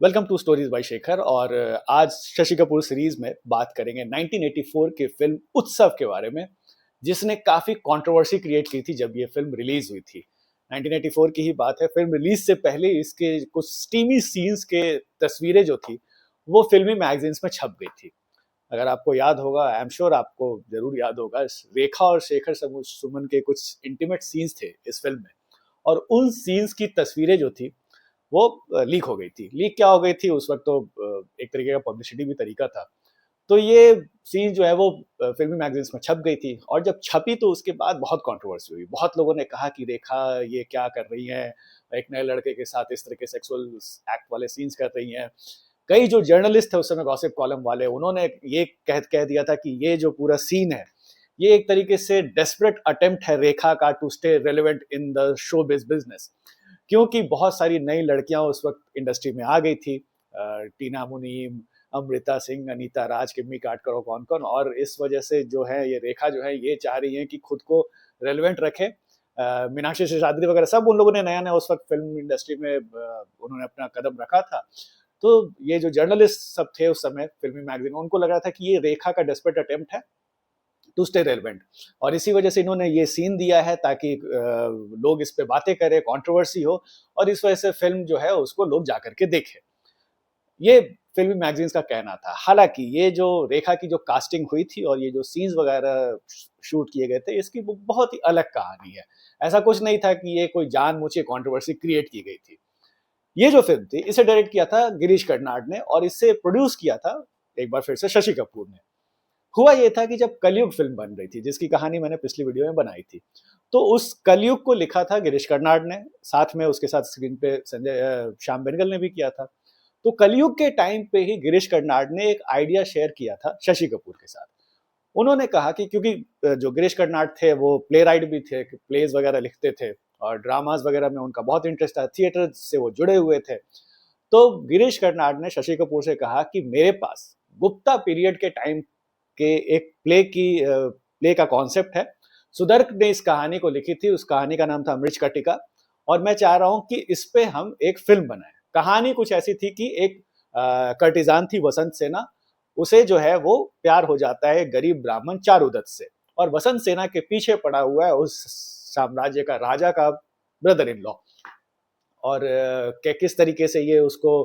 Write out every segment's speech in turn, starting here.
Welcome to stories by Shekhar. और आज Shashi Kapoor series में बात करेंगे 1984 की फिल्म उत्सव के बारे में, जिसने काफी कंट्रोवर्सी क्रिएट की थी जब ये फिल्म रिलीज हुई थी। 1984 की ही बात है। फिल्म रिलीज से पहले इसके कुछ स्टीमी सीन्स के तस्वीरें जो थी वो फिल्मी मैगजीन्स में छप गई थी। अगर आपको याद होगा, आई एम श्योर आपको जरूर याद होगा, रेखा और शेखर सुमन के कुछ इंटीमेट सीन्स थे इस फिल्म में। और उन सीन्स की तस्वीरें जो थी वो लीक हो गई थी। लीक क्या हो गई थी उस वक्त, तो एक तरीके का पब्लिसिटी भी तरीका था। तो ये सीन जो है वो फिल्मी मैगजीन्स में छप गई थी, और जब छपी तो उसके बाद बहुत कंट्रोवर्सी हुई। बहुत लोगों ने कहा कि रेखा ये क्या कर रही है, एक नए लड़के के साथ इस तरह के सेक्सुअल एक्ट वाले सीन्स कर रही हैं। कई जो जर्नलिस्ट थे उस समय, गॉसिप कॉलम वाले, उन्होंने ये कह दिया था कि ये जो पूरा सीन है ये एक तरीके से डेस्परेट अटेम्प्ट है रेखा का to stay relevant in the show business, क्योंकि बहुत सारी नई लड़कियां उस वक्त इंडस्ट्री में आ गई थी। टीना मुनीम, अमृता सिंह, अनीता राज, किम्मी काटकर, कौन कौन। और इस वजह से जो है ये रेखा जो है ये चाह रही है कि खुद को रेलिवेंट रखे। मीनाक्षी शेषाद्री वगैरह सब उन लोगों ने नया नया उस वक्त फिल्म इंडस्ट्री में उन्होंने अपना कदम रखा था। तो ये जो जर्नलिस्ट सब थे उस समय फिल्मी मैगजीन, उनको लग रहा था कि ये रेखा का डेस्परेट अटेम्प्ट है टू स्टे रेलिवेंट, और इसी वजह से इन्होंने ये सीन दिया है ताकि लोग इस पे बातें करें, कंट्रोवर्सी हो, और इस वजह से फिल्म जो है उसको लोग जाकर के देखें। ये फिल्मी मैगजीन्स का कहना था। हालांकि ये जो रेखा की जो कास्टिंग हुई थी और ये जो सीन्स वगैरह शूट किए गए थे, इसकी बहुत ही अलग कहानी है। ऐसा कुछ नहीं था कि ये कोई जानबूझ के कंट्रोवर्सी क्रिएट की गई थी। ये जो फिल्म थी इसे डायरेक्ट किया था गिरीश कर्नाड ने, और इसे प्रोड्यूस किया था एक बार फिर से शशि कपूर ने। हुआ ये था कि जब कलयुग फिल्म बन रही थी, जिसकी कहानी मैंने पिछली वीडियो में बनाई थी, तो उस कलयुग को लिखा था गिरीश कर्नाड ने, साथ में उसके साथ स्क्रीन पे संजय श्याम बेनेगल ने भी किया था। तो कलयुग के टाइम पे ही गिरीश कर्नाड ने एक आइडिया शेयर किया था शशि कपूर के साथ। उन्होंने कहा कि क्योंकि जो गिरीश कर्नाड थे वो प्ले राइट भी थे, प्लेज वगैरह लिखते थे, और ड्रामाज वगैरह में उनका बहुत इंटरेस्ट था, थिएटर से वो जुड़े हुए थे। तो गिरीश कर्नाड ने शशि कपूर से कहा कि मेरे पास गुप्ता पीरियड के टाइम के एक प्ले का कॉन्सेप्ट है। सुदर्क ने इस कहानी को लिखी थी, उस कहानी का नाम था मृच कटिका, और मैं चाह रहा हूं कि इस पे हम एक फिल्म बनाएं। कहानी कुछ ऐसी थी कि एक कर्टिजान थी वसंत सेना, उसे जो है वो प्यार हो जाता है गरीब ब्राह्मण चारुदत्त से, और वसंत सेना के पीछे पड़ा हुआ है उस साम्राज्य का राजा का ब्रदर इन लॉ। और किस तरीके से ये उसको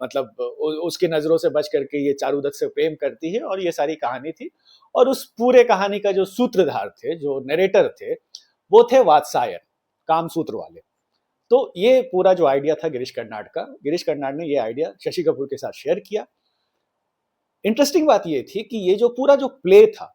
मतलब उसकी नजरों से बच करके ये चारुदत्त से प्रेम करती है, और ये सारी कहानी थी। और उस पूरे कहानी का जो सूत्रधार थे, जो नरेटर थे, वो थे वात्सायन, कामसूत्र वाले। तो ये पूरा जो आइडिया था गिरीश कर्नाड ने ये आइडिया शशि कपूर के साथ शेयर किया। इंटरेस्टिंग बात ये थी कि ये जो पूरा जो प्ले था,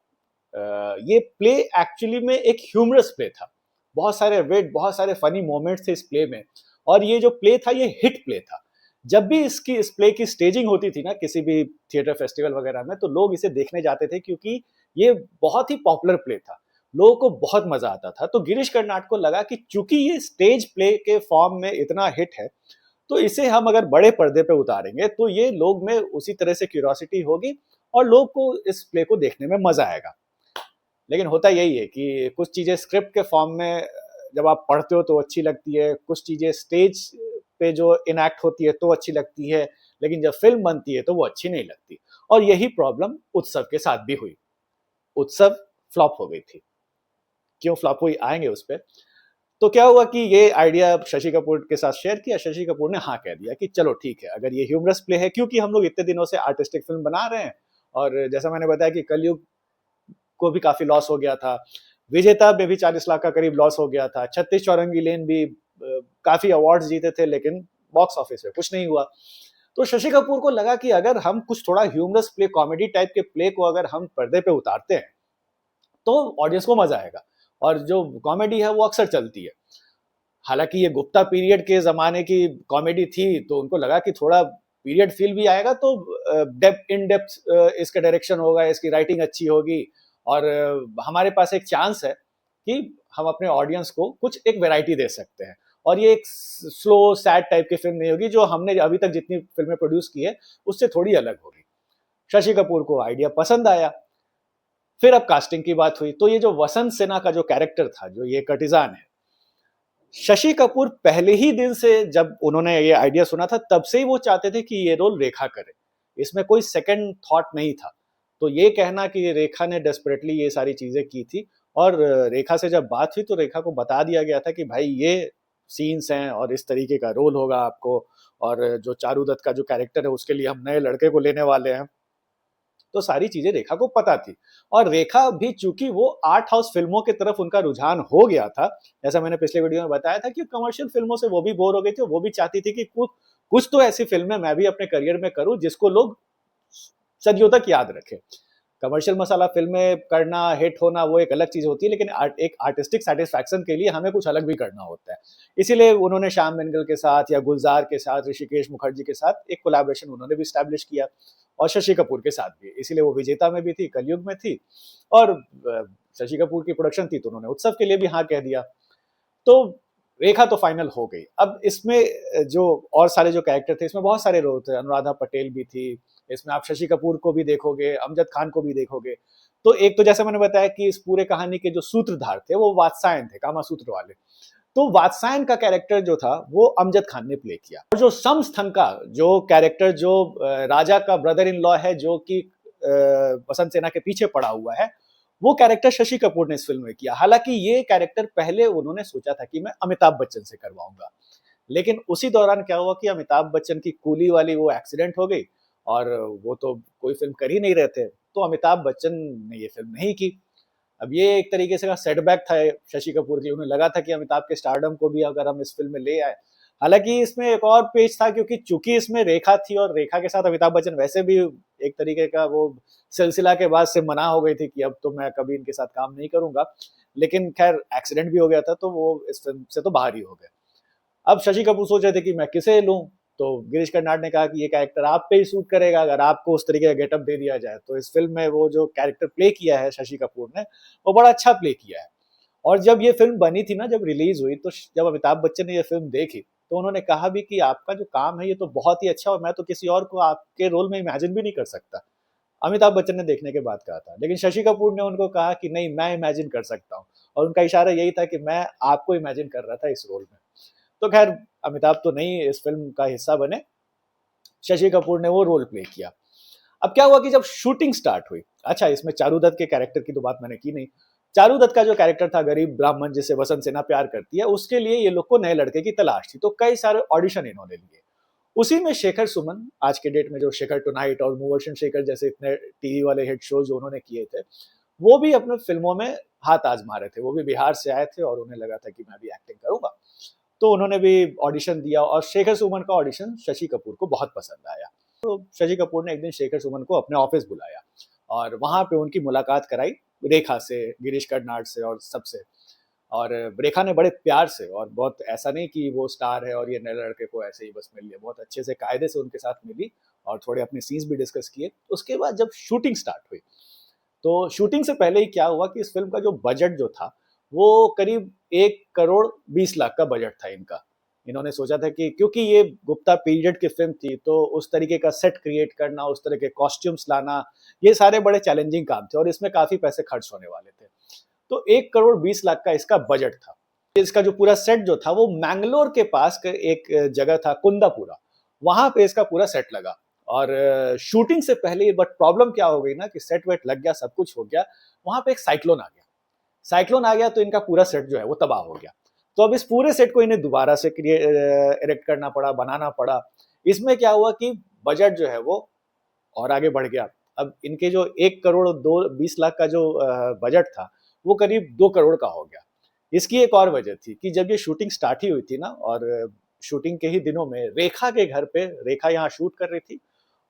ये प्ले एक्चुअली में एक ह्यूमरस प्ले था। बहुत सारे विट, बहुत सारे फनी मोमेंट्स थे इस प्ले में, और ये जो प्ले था ये हिट प्ले था। जब भी इस प्ले की स्टेजिंग होती थी ना किसी भी थिएटर फेस्टिवल वगैरह में, तो लोग इसे देखने जाते थे, क्योंकि ये बहुत ही पॉपुलर प्ले था, लोगों को बहुत मजा आता था। तो गिरीश कर्नाड को लगा कि चूंकि ये स्टेज प्ले के फॉर्म में इतना हिट है, तो इसे हम अगर बड़े पर्दे पे उतारेंगे तो ये लोग में उसी तरह से क्यूरियोसिटी होगी, और लोग को इस प्ले को देखने में मजा आएगा। लेकिन होता यही है कि कुछ चीजें स्क्रिप्ट के फॉर्म में जब आप पढ़ते हो तो अच्छी लगती है, कुछ चीजें स्टेज पे जो इनैक्ट होती है तो अच्छी लगती है, लेकिन जब फिल्म बनती है तो वो अच्छी नहीं लगती। और यही प्रॉब्लम उत्सव के साथ भी हुई। उत्सव फ्लॉप हो गई थी। क्यों फ्लॉप हुई, आएंगे उस पर। तो क्या हुआ कि ये आइडिया शशि कपूर के साथ शेयर किया, शशि कपूर ने हाँ कह दिया कि चलो ठीक है, अगर ये ह्यूमरस प्ले है, क्योंकि हम लोग इतने दिनों से आर्टिस्टिक फिल्म बना रहे हैं, और जैसा मैंने बताया कि कलयुग को भी काफी लॉस हो गया था, विजेता में भी 40 लाख का करीब लॉस हो गया था, 36 चौरंगी लेन भी काफी अवार्ड्स जीते थे, लेकिन बॉक्स ऑफिस में कुछ नहीं हुआ। तो शशि कपूर को लगा कि अगर हम कुछ थोड़ा ह्यूमरस प्ले, कॉमेडी टाइप के प्ले को अगर हम पर्दे पे उतारते हैं तो ऑडियंस को मजा आएगा, और जो कॉमेडी है वो अक्सर चलती है। हालांकि ये गुप्ता पीरियड के जमाने की कॉमेडी थी, तो उनको लगा कि थोड़ा पीरियड फील भी आएगा, तो डेप्थ इन डेप्थ इसका डायरेक्शन होगा, इसकी राइटिंग अच्छी होगी, और हमारे पास एक चांस है कि हम अपने ऑडियंस को कुछ एक वैरायटी दे सकते हैं, और ये एक स्लो सैड टाइप की फिल्म नहीं होगी जो हमने अभी तक जितनी फिल्में प्रोड्यूस की है उससे थोड़ी अलग होगी। शशि कपूर को आइडिया पसंद आया। फिर अब कास्टिंग की बात हुई, तो ये जो वसंत सिन्हा का जो कैरेक्टर था, जो ये कर्टिजान है, शशि कपूर पहले ही दिन से जब उन्होंने ये आइडिया सुना था तब से ही वो चाहते थे कि ये रोल रेखा करे, इसमें कोई सेकंड थॉट नहीं था। तो ये कहना कि रेखा ने डेस्परेटली ये सारी चीजें की थी, और रेखा से जब बात हुई तो रेखा को बता दिया गया था कि भाई ये सीन्स हैं और इस तरीके का रोल होगा आपको, और जो चारू दत्त का जो कैरेक्टर है उसके लिए हम नए लड़के को लेने वाले हैं। तो सारी चीजें रेखा को पता थी, और रेखा भी चूंकि वो आर्ट हाउस फिल्मों की तरफ उनका रुझान हो गया था, जैसा मैंने पिछले वीडियो में बताया था कि कमर्शियल फिल्मों से वो भी बोर हो गई थी, वो भी चाहती थी कि कुछ तो ऐसी फिल्में मैं भी अपने करियर में करूं जिसको लोग सदियों तक याद रखें। कमर्शियल मसाला फिल्में करना, हिट होना वो एक अलग चीज होती है, लेकिन एक आर्टिस्टिक सेटिस्फैक्शन के लिए हमें कुछ अलग भी करना होता है। इसीलिए उन्होंने श्याम बेनेगल के साथ या गुलजार के साथ, ऋषिकेश मुखर्जी के साथ एक कोलैबोरेशन उन्होंने भी स्टैब्लिश किया, और शशि कपूर के साथ भी। इसीलिए वो विजेता में भी थी, कलयुग में थी, और शशि कपूर की प्रोडक्शन थी तो उन्होंने उत्सव के लिए भी हाँ कह दिया। तो रेखा तो फाइनल हो गई। अब इसमें जो और सारे जो कैरेक्टर थे, इसमें बहुत सारे रोल थे, अनुराधा पटेल भी थी इसमें, आप शशि कपूर को भी देखोगे, अमजद खान को भी देखोगे। तो एक तो जैसे मैंने बताया कि इस पूरे कहानी के जो सूत्रधार थे वो वात्सायन थे, कामा सूत्र वाले। तो वात्सायन का कैरेक्टर जो था वो अमजद खान ने प्ले किया, और जो समस्थन का जो कैरेक्टर, जो राजा का ब्रदर इन लॉ है, जो कि वसंत सेना के पीछे पड़ा हुआ है, वो कैरेक्टर शशि कपूर ने इस फिल्म में किया। हालांकि ये कैरेक्टर पहले उन्होंने सोचा था कि मैं अमिताभ बच्चन से करवाऊंगा, लेकिन उसी दौरान क्या हुआ कि अमिताभ बच्चन की कूली वाली वो एक्सीडेंट हो गई, और वो तो कोई फिल्म कर ही नहीं रहे थे, तो अमिताभ बच्चन ने ये फिल्म नहीं की। अब ये एक तरीके से का सेटबैक था शशि कपूर के लिए, उन्हें लगा था कि अमिताभ के स्टारडम को भी अगर हम इस फिल्म में ले आए। हालांकि इसमें एक और पेच था, क्योंकि चूंकि इसमें रेखा थी, और रेखा के साथ अमिताभ बच्चन वैसे भी एक तरीके का वो सिलसिला के बाद से मना हो गई थी कि अब तो मैं कभी इनके साथ काम नहीं करूंगा। लेकिन खैर एक्सीडेंट भी हो गया था तो वो इस फिल्म से तो बाहर ही हो गए। अब शशि कपूर सोच रहे थे कि मैं किसे लूं, तो गिरीश कर्नाड ने कहा कि ये कैरेक्टर आप पे ही सूट करेगा, अगर आपको उस तरीके का गेटअप दे दिया जाए। तो इस फिल्म में वो जो कैरेक्टर प्ले किया है शशि कपूर ने, वो बड़ा अच्छा प्ले किया है। और जब ये फिल्म बनी थी ना, जब रिलीज हुई, तो जब अमिताभ बच्चन ने ये फिल्म देखी तो उन्होंने कहा भी कि आपका जो काम है ये तो बहुत ही अच्छा, और मैं तो किसी और को आपके रोल में इमेजिन भी नहीं कर सकता। अमिताभ बच्चन ने देखने के बाद कहा था, लेकिन शशि कपूर ने उनको कहा कि नहीं, मैं इमेजिन कर सकता हूँ, और उनका इशारा यही था कि मैं आपको इमेजिन कर रहा था इस रोल में। तो खैर अमिताभ तो नहीं इस फिल्म का हिस्सा बने, शशि कपूर ने वो रोल प्ले किया। अब क्या हुआ कि जब शूटिंग स्टार्ट हुई, अच्छा इसमें चारू दत्त के कैरेक्टर की तो बात मैंने की नहीं। चारू दत्त का जो कैरेक्टर था, गरीब ब्राह्मण जिसे वसंत सेना प्यार करती है, उसके लिए ये लोग को नए लड़के की तलाश थी, तो कई सारे ऑडिशन इन्होंने लिए। उसी में शेखर सुमन, आज के डेट में जो शेखर टुनाइट और मूवर्शन शेखर जैसे इतने टीवी वाले हिट शो जो उन्होंने किए थे, वो भी अपने फिल्मों में हाथ आजमा रहे थे। वो भी बिहार से आए थे और उन्हें लगा था कि मैं भी एक्टिंग करूंगा, तो उन्होंने भी ऑडिशन दिया, और शेखर सुमन का ऑडिशन शशि कपूर को बहुत पसंद आया। तो शशि कपूर ने एक दिन शेखर सुमन को अपने ऑफिस बुलाया, और वहां पे उनकी मुलाकात कराई रेखा से, गिरीश कर्नाड से और सबसे। और रेखा ने बड़े प्यार से, और बहुत ऐसा नहीं कि वो स्टार है और ये नए लड़के को ऐसे ही बस मिल लिया, बहुत अच्छे से कायदे से उनके साथ मिली, और थोड़े अपने सीन्स भी डिस्कस किए। उसके बाद जब शूटिंग स्टार्ट हुई, तो शूटिंग से पहले ही क्या हुआ कि इस फिल्म का जो बजट जो था वो करीब 1 करोड़ 20 लाख का बजट था इनका। इन्होंने सोचा था कि क्योंकि ये गुप्ता पीरियड की फिल्म थी, तो उस तरीके का सेट क्रिएट करना, उस तरह के कॉस्ट्यूम्स लाना, ये सारे बड़े चैलेंजिंग काम थे, और इसमें काफी पैसे खर्च होने वाले थे। तो 1 करोड़ 20 लाख का इसका बजट था। इसका जो पूरा सेट जो था वो मैंगलोर के पास एक जगह था, कुंदापुरा, वहां पे इसका पूरा सेट लगा। और शूटिंग से पहले, बट प्रॉब्लम क्या हो गई ना कि सेट वेट लग गया, सब कुछ हो गया, वहां पे एक साइक्लोन आ गया। साइक्लोन आ गया तो इनका पूरा सेट जो है वो तबाह हो गया। तो अब इस पूरे सेट को इन्हें दोबारा से इरेक्ट करना पड़ा, बनाना पड़ा। इसमें क्या हुआ कि बजट जो है वो और आगे बढ़ गया। अब इनके जो 1 करोड़ 20 लाख का जो बजट था, वो करीब 2 करोड़ का हो गया। इसकी एक और वजह थी कि जब ये शूटिंग स्टार्ट ही हुई थी ना, और शूटिंग के ही दिनों में रेखा के घर पे, रेखा यहाँ शूट कर रही थी,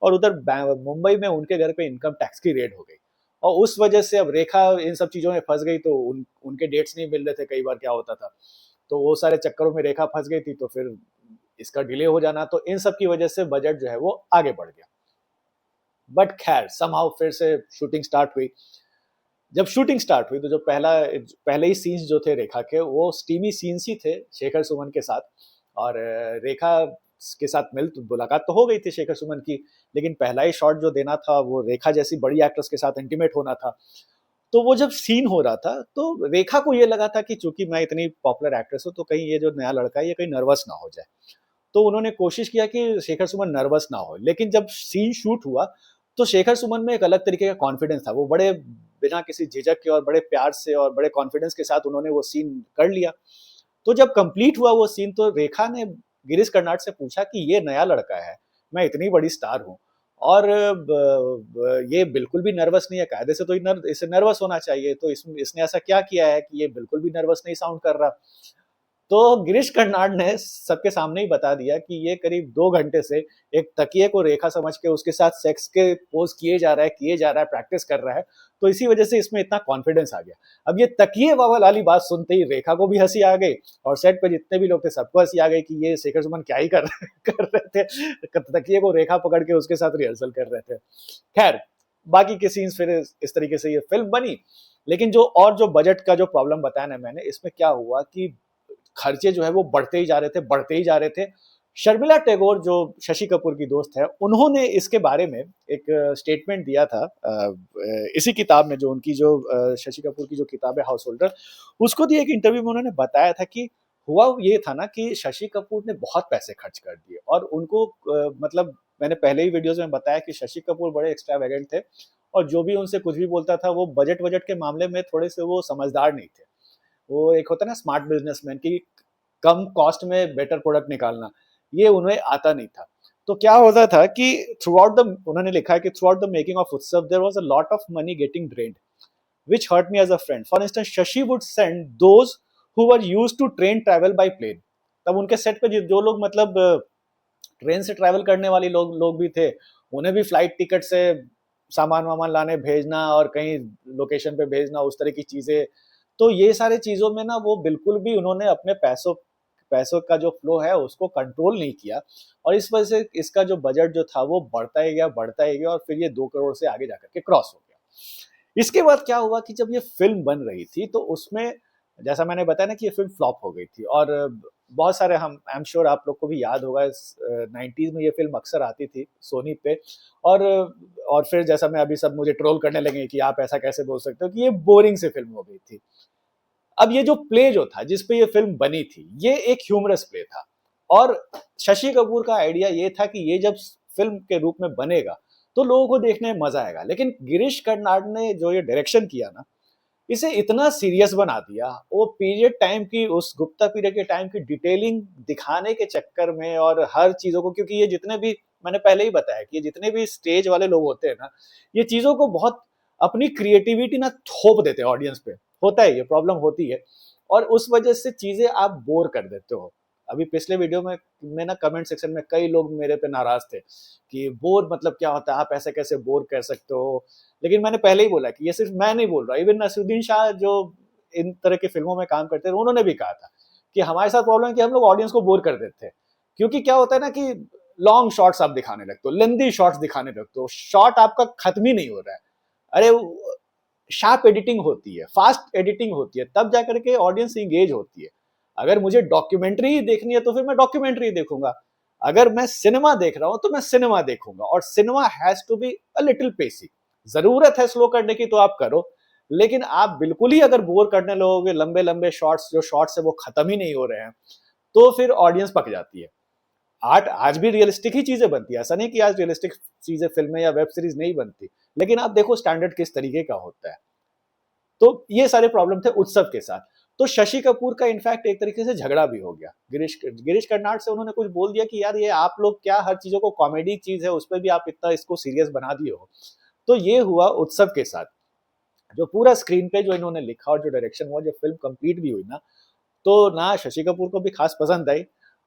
और उधर मुंबई में उनके घर पे इनकम टैक्स की रेड हो गई, और उस वजह से अब रेखा इन सब चीजों में फंस गई। तो उनके डेट्स नहीं मिल रहे थे, कई बार क्या होता था, तो वो सारे चक्करों में रेखा फंस गई थी, तो फिर इसका डिले हो जाना, तो इन सब की वजह से बजट जो है वो आगे बढ़ गया। बट खैर समहाउ फिर से शूटिंग स्टार्ट हुई। जब शूटिंग स्टार्ट हुई तो जो पहले ही सीन्स जो थे रेखा के, वो स्टीमी सीन्स ही थे शेखर सुमन के साथ। और रेखा के साथ मिल तो मुलाकात तो हो गई थी शेखर सुमन की, लेकिन पहला ही शॉट जो देना था वो रेखा जैसी बड़ी एक्ट्रेस के साथ इंटीमेट होना था। तो वो जब सीन हो रहा था तो रेखा को ये लगा था कि चूंकि मैं इतनी पॉपुलर एक्ट्रेस हूँ तो कहीं ये जो नया लड़का है ये कहीं नर्वस ना हो जाए। तो उन्होंने कोशिश किया कि शेखर सुमन नर्वस ना हो, लेकिन जब सीन शूट हुआ तो शेखर सुमन में एक अलग तरीके का कॉन्फिडेंस था। वो बड़े बिना किसी झिझक के और बड़े प्यार से और बड़े कॉन्फिडेंस के साथ उन्होंने वो सीन कर लिया। तो जब कंप्लीट हुआ वो सीन तो रेखा ने गिरीश कर्नाड से पूछा कि ये नया लड़का है, मैं इतनी बड़ी स्टार हूँ और ये बिल्कुल भी नर्वस नहीं है, कायदे से तो इसे नर्वस होना चाहिए, तो इसने ऐसा क्या किया है कि ये बिल्कुल भी नर्वस नहीं साउंड कर रहा। तो गिरीश कर्नाड ने सबके सामने ही बता दिया कि ये करीब 2 घंटे से एक तकिए को रेखा समझ के उसके साथ सेक्स के पोज किए जा रहा है, प्रैक्टिस कर रहा है, तो इसी वजह से इसमें इतना कॉन्फिडेंस आ गया। अब ये तकिए वाली बात सुनते ही रेखा को भी हंसी आ गई और सेट पे जितने भी लोग थे सबको हंसी आ गई कि ये शेखर सुमन क्या ही कर रहे थे, तकिए को रेखा पकड़ के उसके साथ रिहर्सल कर रहे थे। खैर, बाकी के सीन्स फिर इस तरीके से ये फिल्म बनी। लेकिन जो बजट का जो प्रॉब्लम बताया ना मैंने, इसमें क्या हुआ कि खर्चे जो है वो बढ़ते ही जा रहे थे, बढ़ते ही जा रहे थे। शर्मिला टैगोर जो शशि कपूर की दोस्त है, उन्होंने इसके बारे में एक स्टेटमेंट दिया था इसी किताब में, जो उनकी जो शशि कपूर की जो किताब है हाउस होल्डर, उसको दिए एक इंटरव्यू में उन्होंने बताया था कि हुआ ये था ना कि शशि कपूर ने बहुत पैसे खर्च कर दिए और उनको मतलब मैंने पहले ही वीडियोस में बताया कि शशि कपूर बड़े एक्स्ट्रावेगेंट थे और जो भी उनसे कुछ भी बोलता था वो बजट वजट के मामले में थोड़े से वो समझदार नहीं थे। वो एक होता है ना स्मार्ट बिजनेसमैन की कम कॉस्ट में बेटर प्रोडक्ट निकालना, ये उन्हें आता नहीं था। तो क्या होता था कि थ्रू आउट द उन्होंने लिखा है कि throughout the making of Utsav there was a lot of money getting drained which hurt me as a friend. For instance Shashi would send those who were used to train travel by plane. तब उनके set पे जो लोग मतलब train से travel करने वाले लोग लोग भी थे, उन्हें भी फ्लाइट टिकट से सामान वामान लाने भेजना और कहीं लोकेशन पे भेजना, उस तरह की चीजें। तो ये सारे चीजों में ना वो बिल्कुल भी उन्होंने अपने पैसों पैसों का जो फ्लो है उसको कंट्रोल नहीं किया और इस वजह से इसका जो बजट जो था वो बढ़ता ही गया और फिर ये 2 करोड़ से आगे जाकर के क्रॉस हो गया। इसके बाद क्या हुआ कि जब ये फिल्म बन रही थी तो उसमें जैसा मैंने बताया ना कि ये फिल्म फ्लॉप हो गई थी और बहुत सारे हम आई एम श्योर आप लोग को भी याद होगा, 90s में ये फिल्म अक्सर आती थी सोनी पे। और फिर जैसा मैं अभी सब मुझे ट्रोल करने लगे कि आप ऐसा कैसे बोल सकते हो कि ये बोरिंग से फिल्म हो गई थी। अब ये जो प्ले जो था जिसपे ये फिल्म बनी थी ये एक ह्यूमरस प्ले था और शशि कपूर का आइडिया ये था कि ये जब फिल्म के रूप में बनेगा तो लोगों को देखने में मजा आएगा। लेकिन गिरीश कर्नाड ने जो ये डायरेक्शन किया ना, इसे इतना सीरियस बना दिया, वो पीरियड टाइम की उस गुप्ता पीरियड के टाइम की डिटेलिंग दिखाने के चक्कर में और हर चीजों को, क्योंकि ये जितने भी मैंने पहले ही बताया कि ये जितने भी स्टेज वाले लोग होते हैं ना, ये चीजों को बहुत अपनी क्रिएटिविटी ना थोप देते हैं ऑडियंस पे। होता है, ये प्रॉब्लम होती है और उस वजह से चीजें आप बोर कर देते हो। अभी पिछले वीडियो में ना कमेंट सेक्शन में कई लोग मेरे पे नाराज थे कि बोर मतलब क्या होता है, आप ऐसे कैसे बोर कर सकते हो। लेकिन मैंने पहले ही बोला कि ये सिर्फ मैं नहीं बोल रहा, इवन नसीरुद्दीन शाह जो इन तरह की फिल्मों में काम करते थे उन्होंने भी कहा था कि हमारे साथ प्रॉब्लम है कि हम लोग ऑडियंस को बोर कर देते हैं। क्योंकि क्या होता है ना कि लॉन्ग शॉट्स आप दिखाने लगते हो, लेंदी शॉट्स दिखाने लगते हो, शॉट आपका खत्म ही नहीं हो रहा है। अरे शार्प एडिटिंग होती है, फास्ट एडिटिंग होती है, तब जाकर के ऑडियंस इंगेज होती है। अगर मुझे डॉक्यूमेंट्री ही देखनी है तो फिर मैं डॉक्यूमेंट्री देखूंगा, अगर मैं सिनेमा देख रहा हूं तो मैं सिनेमा देखूंगा। और cinema has to be a little pacy. जरूरत है स्लो करने की तो आप करो, लेकिन आप बिल्कुल ही अगर बोर करने लगोगे, लंबे लंबे शॉट्स जो शॉट्स है वो खत्म ही नहीं हो रहे हैं, तो फिर ऑडियंस पक जाती है। आर्ट आज भी रियलिस्टिक ही चीजें बनती है, ऐसा नहीं कि आज रियलिस्टिक चीजें फिल्में या वेब सीरीज नहीं बनती, लेकिन आप देखो स्टैंडर्ड किस तरीके का होता है। तो ये सारे प्रॉब्लम थे उत्सव के साथ। तो शशि कपूर का इनफैक्ट एक तरीके से झगड़ा भी हो गया गिरीश कर्नाड से। उन्होंने कुछ बोल दिया कि यार ये आप लोग क्या हर चीजों को कॉमेडी चीज है उस पर भी आप इतना इसको सीरियस बना दिए हो। तो ये हुआ उत्सव के साथ। जो पूरा स्क्रीन पे जो इन्होंने लिखा और जो डायरेक्शन हुआ, जो फिल्म कंप्लीट भी हुई ना, तो ना शशि कपूर को भी खास पसंद आई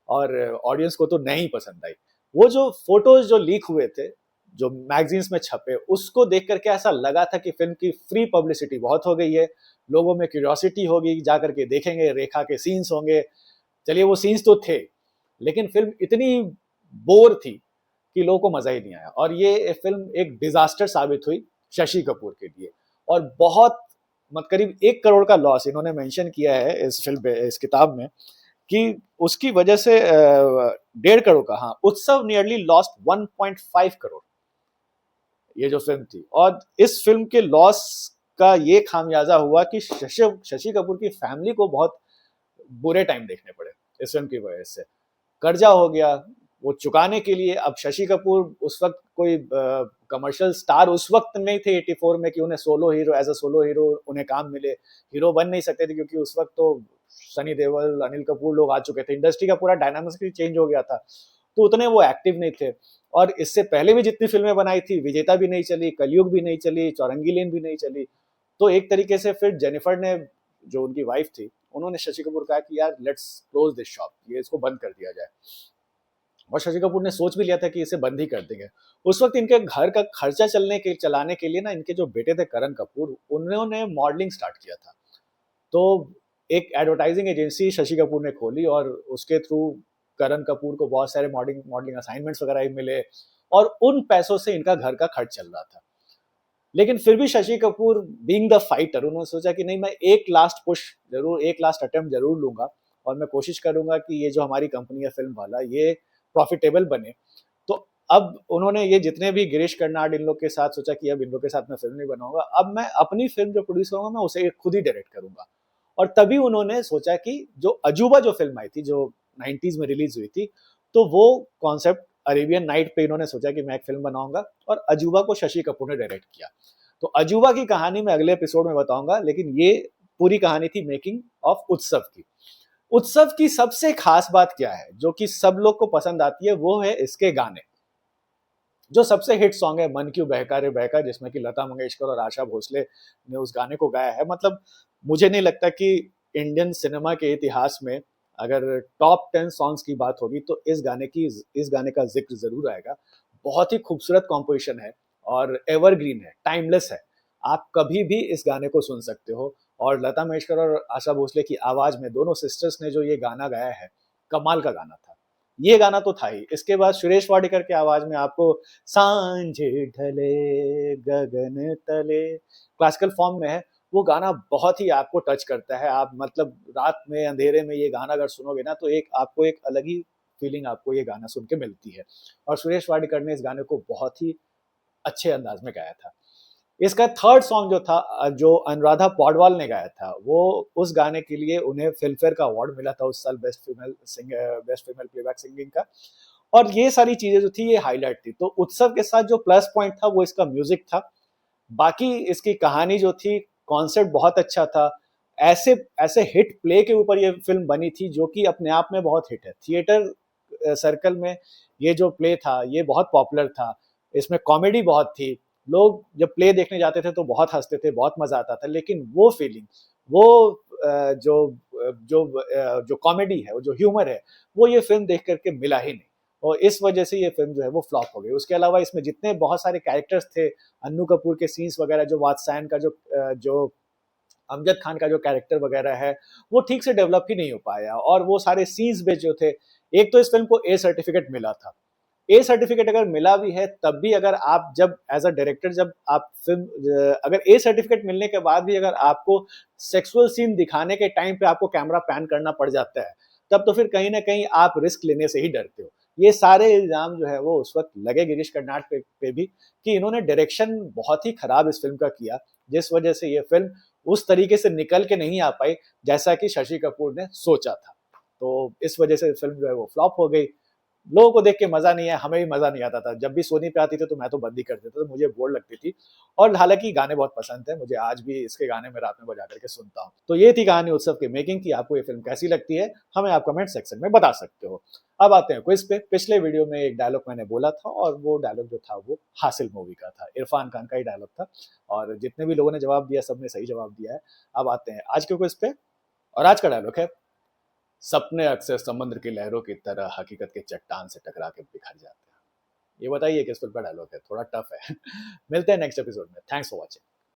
और ऑडियंस को तो नहीं पसंद आई। वो जो फोटोज जो लीक हुए थे, जो मैगजीन्स में छपे, उसको देख करके ऐसा लगा था कि फिल्म की फ्री पब्लिसिटी बहुत हो गई है, लोगों में क्यूरियोसिटी होगी, जाकर के देखेंगे, रेखा के सीन्स होंगे। चलिए वो सीन्स तो थे, लेकिन फिल्म इतनी बोर थी कि लोगों को मजा ही नहीं आया और ये फिल्म एक डिजास्टर साबित हुई शशि कपूर के लिए। और बहुत मत करीब 1 करोड़ का लॉस इन्होंने मेंशन किया है इस फिल्म इस किताब में कि उसकी वजह से 1.5 करोड़ का, हाँ, उत्सव नियरली लॉस्ट 1.5 करोड़ ये जो फिल्म थी। और इस फिल्म के लॉस का ये खामियाजा हुआ कि शशि कपूर की फैमिली को बहुत बुरे टाइम देखने पड़े इस फिल्म की वजह से। कर्जा हो गया, वो चुकाने के लिए अब शशि कपूर उस वक्त कोई कमर्शियल स्टार उस वक्त नहीं थे 84 में कि उन्हें solo hero as a solo hero उन्हें काम मिले। हीरो बन नहीं सकते थे क्योंकि उस वक्त तो सनी देओल, अनिल कपूर लोग आ चुके थे, इंडस्ट्री का पूरा डायनामिक्स भी चेंज हो गया था, तो उतने वो एक्टिव नहीं थे। और इससे पहले भी जितनी फिल्में बनाई थी, विजेता भी नहीं चली, कलयुग भी नहीं चली, चौरंगी लेन भी नहीं चली। तो एक तरीके से फिर जेनिफर ने, जो उनकी वाइफ थी, उन्होंने शशि कपूर कहा कि यार लेट्स क्लोज दिस शॉप, ये इसको बंद कर दिया जाए। और शशि कपूर ने सोच भी लिया था कि इसे बंद ही कर देंगे। उस वक्त इनके घर का खर्चा चलाने के लिए ना, इनके जो बेटे थे करण कपूर, उन्होंने मॉडलिंग स्टार्ट किया था। तो एक एडवर्टाइजिंग एजेंसी शशि कपूर ने खोली और उसके थ्रू करण कपूर को बहुत सारे मॉडलिंग मॉडलिंग असाइनमेंट्स वगैरह मिले और उन पैसों से इनका घर का खर्च चल रहा था। लेकिन फिर भी Shashi Kapoor being the fighter, उन्होंने सोचा कि नहीं, मैं एक लास्ट पुश जरूर, एक लास्ट अटेम्प्ट जरूर लूंगा और मैं कोशिश करूंगा कि ये जो हमारी कंपनी है फिल्म वाला, ये प्रॉफिटेबल बने। तो अब उन्होंने ये जितने भी गिरीश कर्नाड इन लोग के साथ सोचा कि अब इन लोग के साथ मैं फिल्म नहीं बनाऊंगा, अब मैं अपनी फिल्म जो प्रोड्यूस करूंगा मैं उसे खुद ही डायरेक्ट करूंगा। और तभी उन्होंने सोचा कि जो अजूबा जो फिल्म आई थी, जो 90s में रिलीज हुई थी, तो वो कॉन्सेप्ट अरेबियन नाइट पे इन्होंने सोचा कि मैं एक फिल्म बनाऊंगा और अजूबा को शशि कपूर ने डायरेक्ट किया। तो अजूबा की कहानी मैं अगले एपिसोड में बताऊंगा, लेकिन ये पूरी कहानी थी मेकिंग ऑफ उत्सव की। उत्सव की सबसे खास बात क्या है जो कि सब लोग को पसंद आती है, वो है इसके गाने। जो सबसे हिट सॉन्ग है मन क्यों बहका रे बहका, जिसमें कि लता मंगेशकर और आशा भोसले ने उस गाने को गाया है। मतलब मुझे नहीं लगता कि इंडियन सिनेमा के इतिहास में अगर टॉप 10 सॉन्ग्स की बात होगी तो इस गाने का जिक्र जरूर आएगा। बहुत ही खूबसूरत कॉम्पोजिशन है और एवरग्रीन है, टाइमलेस है। आप कभी भी इस गाने को सुन सकते हो। और लता मंगेशकर और आशा भोसले की आवाज में, दोनों सिस्टर्स ने जो ये गाना गाया है, कमाल का गाना था। ये गाना तो था ही। इसके बाद सुरेश वाडेकर की आवाज में आपको सांझ ढले गगन तले, क्लासिकल फॉर्म में है, वो गाना बहुत ही आपको टच करता है। आप मतलब रात में अंधेरे में ये गाना अगर सुनोगे ना, तो एक आपको एक अलग ही फीलिंग आपको ये गाना सुन के मिलती है। और सुरेश वाडेकर ने इस गाने को बहुत ही अच्छे अंदाज में गाया था। इसका थर्ड सॉन्ग जो था, जो अनुराधा पौडवाल ने गाया था, वो उस गाने के लिए उन्हें फिल्म फेयर का अवार्ड मिला था उस साल, बेस्ट फीमेल प्लेबैक सिंगिंग का। और ये सारी चीजें जो थी ये हाईलाइट थी। तो उत्सव के साथ जो प्लस पॉइंट था वो इसका म्यूजिक था। बाकी इसकी कहानी जो थी, कॉन्सेप्ट बहुत अच्छा था। ऐसे ऐसे हिट प्ले के ऊपर ये फिल्म बनी थी जो कि अपने आप में बहुत हिट है। थिएटर सर्कल में ये जो प्ले था ये बहुत पॉपुलर था। इसमें कॉमेडी बहुत थी। लोग जब प्ले देखने जाते थे तो बहुत हंसते थे, बहुत मजा आता था। लेकिन वो फीलिंग, वो जो कॉमेडी है, वो जो ह्यूमर है, वो ये फिल्म देख करके मिला ही नहीं। और इस वजह से ये फिल्म जो है वो फ्लॉप हो गई। उसके अलावा इसमें जितने बहुत सारे कैरेक्टर्स थे, अन्नू कपूर के सीन्स वगैरह, जो वात्सायन का जो अमजद खान का जो कैरेक्टर वगैरह है, वो ठीक से डेवलप ही नहीं हो पाया। और वो सारे सीन्स में जो थे, एक तो इस फिल्म को ए सर्टिफिकेट मिला था। ए सर्टिफिकेट अगर मिला भी है तब भी, अगर आप जब एज अ डायरेक्टर, जब आप फिल्म, अगर ए सर्टिफिकेट मिलने के बाद भी अगर आपको सेक्सुअल सीन दिखाने के टाइम पे आपको कैमरा पैन करना पड़ जाता है, तब तो फिर कहीं ना कहीं आप रिस्क लेने से ही डरते हो। ये सारे इल्जाम जो है वो उस वक्त लगे गिरीश कर्नाड पे भी, कि इन्होंने डायरेक्शन बहुत ही खराब इस फिल्म का किया, जिस वजह से ये फिल्म उस तरीके से निकल के नहीं आ पाई जैसा कि शशि कपूर ने सोचा था। तो इस वजह से फिल्म जो है वो फ्लॉप हो गई। लोगों को देख के मजा नहीं आया, हमें भी मजा नहीं आता था। जब भी सोनी पे आती थी तो मैं तो बंद ही कर देता था, मुझे बोर लगती थी। और हालांकि गाने बहुत पसंद है मुझे, आज भी इसके गाने में रात में बजा करके सुनता हूँ। तो ये थी कहानी उत्सव की मेकिंग की। आपको ये फिल्म कैसी लगती है हमें आप कमेंट सेक्शन में बता सकते हो। अब आते हैं क्विज पे। पिछले वीडियो में एक डायलॉग मैंने बोला था और वो डायलॉग जो था वो हासिल मूवी का था, इरफान खान का ही डायलॉग था। और जितने भी लोगों ने जवाब दिया सबने सही जवाब दिया है। अब आते हैं आज के क्विज पे। और आज का डायलॉग है, सपने अक्सर समुद्र की लहरों की तरह हकीकत के चट्टान से टकरा के बिखर जाते हैं। ये बताइए किस फिल्म का डायलॉग है, थोड़ा टफ है। मिलते हैं नेक्स्ट एपिसोड में। Thanks for watching.